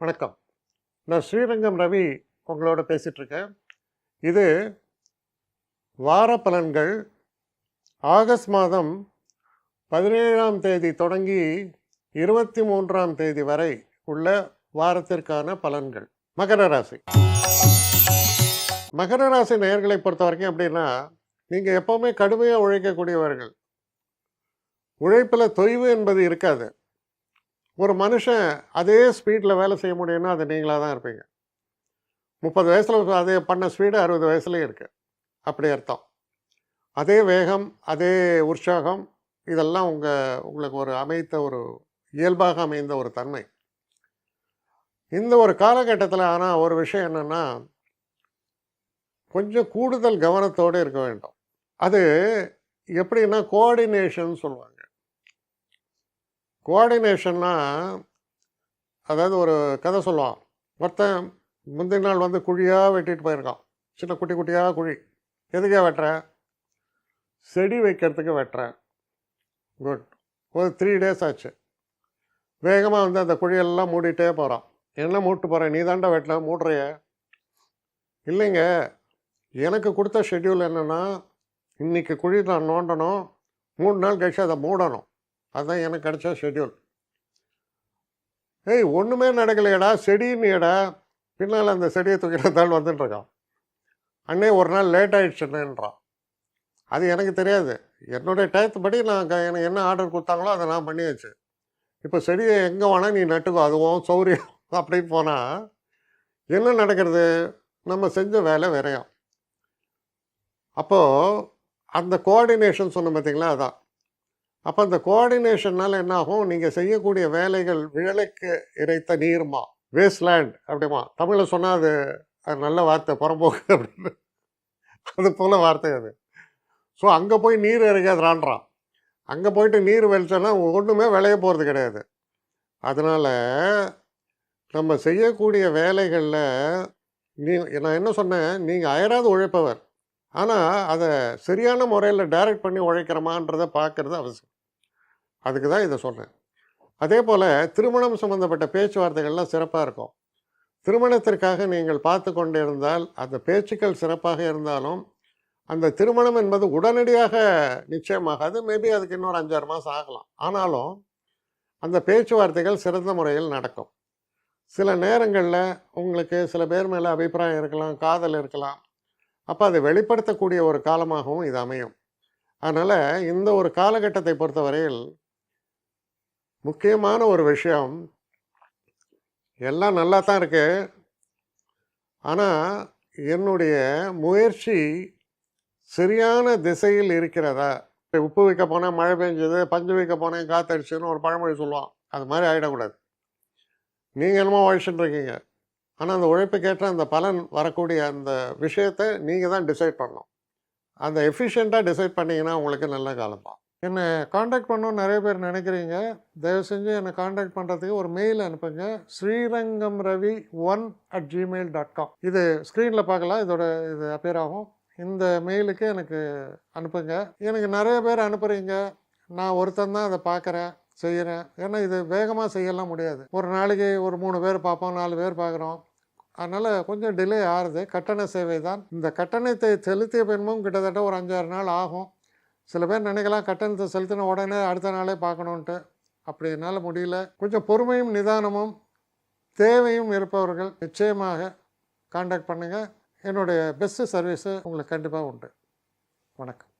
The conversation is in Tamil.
வணக்கம். நான் ஸ்ரீரங்கம் ரவி உங்களோட பேசிகிட்ருக்கேன். இது வார பலன்கள். ஆகஸ்ட் மாதம் 17ஆம் தேதி தொடங்கி 23ஆம் தேதி வரை உள்ள வாரத்திற்கான பலன்கள். மகர ராசி. மகர ராசி நேயர்களை பொறுத்த வரைக்கும் எப்படின்னா, நீங்கள் எப்போவுமே கடுமையாக உழைக்கக்கூடியவர்கள். உழைப்பில் தொய்வு என்பது இருக்காது. ஒரு மனுஷன் அதே ஸ்பீடில் வேலை செய்ய முடியும்னா அது நீங்களாக தான் இருப்பீங்க. 30 வயசில் அதே பண்ண ஸ்பீடு 60 வயசுலேயும் இருக்குது. அப்படி அர்த்தம். அதே வேகம், அதே உற்சாகம், இதெல்லாம் உங்களுக்கு ஒரு இயல்பாக அமைந்த ஒரு தன்மை. இந்த ஒரு காலகட்டத்தில் ஆனால் ஒரு விஷயம் என்னென்னா, கொஞ்சம் கூடுதல் கவனத்தோடு இருக்க வேண்டும். அது எப்படின்னா கோஆர்டினேஷன் சொல்லுவாங்க. கோஆர்டினேஷன்னா, அதாவது ஒரு கதை சொல்லுவான். ஒருத்தன் முந்தின நாள் குழியாக வெட்டிட்டு போயிருக்கான். சின்ன குட்டி குட்டியாக குழி. எதுக்காக வெட்டுறேன்? செடி வைக்கிறதுக்கு வெட்டுறேன். குட். ஒரு 3 days ஆச்சு. வேகமாக அந்த குழியெல்லாம் மூடிட்டே போகிறான். என்ன மூட்டு போகிறேன்? நீ தாண்டா வெட்டல, மூடுறைய. இல்லைங்க, எனக்கு கொடுத்த ஷெட்யூல் என்னென்னா, இன்றைக்கி குழி நான் நோண்டணும், 3 நாள் கழிச்சு அதை மூடணும். அதுதான் எனக்கு கிடைச்ச ஷெட்யூல். ஒன்றுமே நடக்கலையடா, செடின்னுடா. பின்னால் அந்த செடியை தூக்கிட்டால் வந்துட்டுருக்கான். அண்ணே ஒரு நாள் லேட் ஆகிடுச்சுன்னுன்றான். அது எனக்கு தெரியாது. என்னுடைய டயத்துப்படி எனக்கு என்ன ஆர்டர் கொடுத்தாங்களோ அதை நான் பண்ணியாச்சு. இப்போ செடியை எங்கே வேணால் நீ நட்டுக்கோ, அதுவும் சௌரியம் அப்படின்னு போனால் என்ன நடக்கிறது? நம்ம செஞ்ச வேலை விரையும். அப்போது அந்த கோஆர்டினேஷன் சொன்ன பார்த்தீங்களா, அதான். அப்போ அந்த கோஆர்டினேஷன்னால் என்ன ஆகும்? நீங்கள் செய்யக்கூடிய வேலைகள் விழலைக்கு இறைத்த நீர்மா, வேஸ்ட்லேண்ட் அப்படிமா. தமிழில் சொன்னால் அது நல்ல வார்த்தை, புறம்போக்கு அப்படின்னு. அது போல் வார்த்தை அது. ஸோ அங்கே போய் நீர் இறைக்காதுறான்றான். அங்கே போயிட்டு நீர் வெளிச்சோன்னா ஒன்றுமே விளைய போகிறது கிடையாது. அதனால் நம்ம செய்யக்கூடிய வேலைகளில் நான் என்ன சொன்னேன், நீங்கள் அயராது உழைப்பவர். ஆனால் அதை சரியான முறையில் டைரக்ட் பண்ணி உழைக்கிறோமான்றதை பார்க்குறது அவசியம். அதுக்கு தான் இதை சொன்னேன். அதே போல் திருமணம் சம்மந்தப்பட்ட பேச்சுவார்த்தைகள்லாம் சிறப்பாக இருக்கும். திருமணத்திற்காக நீங்கள் பார்த்து கொண்டு இருந்தால் அந்த பேச்சுக்கள் சிறப்பாக இருந்தாலும் அந்த திருமணம் என்பது உடனடியாக நிச்சயமாகாது. மேபி அதுக்கு இன்னொரு 5-6 மாதம் ஆகலாம். ஆனாலும் அந்த பேச்சுவார்த்தைகள் சிறந்த முறையில் நடக்கும். சில நேரங்களில் உங்களுக்கு சில பேர் மேலே அபிப்பிராயம் இருக்கலாம், காதல் இருக்கலாம். அப்போ அதை வெளிப்படுத்தக்கூடிய ஒரு காலமாகவும் இது அமையும். அதனால் இந்த ஒரு காலகட்டத்தை பொறுத்தவரையில் முக்கியமான ஒரு விஷயம், எல்லாம் நல்லா தான் இருக்குது. ஆனால் என்னுடைய முயற்சி சரியான திசையில் இருக்கிறதா? உப்பு வைக்க போனேன் மழை பெஞ்சது, பஞ்சு வைக்க போனேன் காத்தடிச்சுன்னு ஒரு பழமொழி சொல்லுவான். அது மாதிரி ஆகிடக்கூடாது. நீங்கள் என்னமோ உழைச்சிட்டு இருக்கீங்க, ஆனால் அந்த உழைப்புக்கேற்ற அந்த பலன் வரக்கூடிய அந்த விஷயத்தை நீங்கள் தான் டிசைட் பண்ணணும். அந்த எஃபிஷியண்ட்டாக டிசைட் பண்ணிங்கன்னா உங்களுக்கு நல்ல காலம் தான். என்னை காண்டாக்ட் பண்ணணும்னு நிறைய பேர் நினைக்கிறீங்க. தயவு செஞ்சு என்னை காண்டாக்ட் பண்ணுறதுக்கு ஒரு மெயில் அனுப்புங்க. srirangamravi1@gmail.com. இது ஸ்க்ரீனில் பார்க்கலாம், இது அப்பியர் ஆகும். இந்த மெயிலுக்கு எனக்கு அனுப்புங்க. எனக்கு நிறைய பேர் அனுப்புகிறீங்க. நான் ஒருத்தன் தான் அதை பார்க்குறேன், செய்கிறேன். ஏன்னா இது வேகமாக செய்யலாம் முடியாது. ஒரு நாளைக்கு ஒரு 3 பேர் பார்ப்போம், 4 பேர் பார்க்குறோம். அதனால் கொஞ்சம் டிலே ஆகுது. கட்டண சேவை தான். இந்த கட்டணத்தை செலுத்திய பின்பும் கிட்டத்தட்ட ஒரு 5-6 நாள் ஆகும். சில பேர் நினைக்கலாம் கட்டணத்தை செலுத்தின உடனே அடுத்த நாளே பார்க்கணுன்ட்டு. அப்படி என்னால் முடியல. கொஞ்சம் பொறுமையும் நிதானமும் தேவையும் இருப்பவர்கள் நிச்சயமாக காண்டாக்ட் பண்ணுங்கள். என்னுடைய பெஸ்ட்டு சர்வீஸு உங்களுக்கு கண்டிப்பாக உண்டு. வணக்கம்.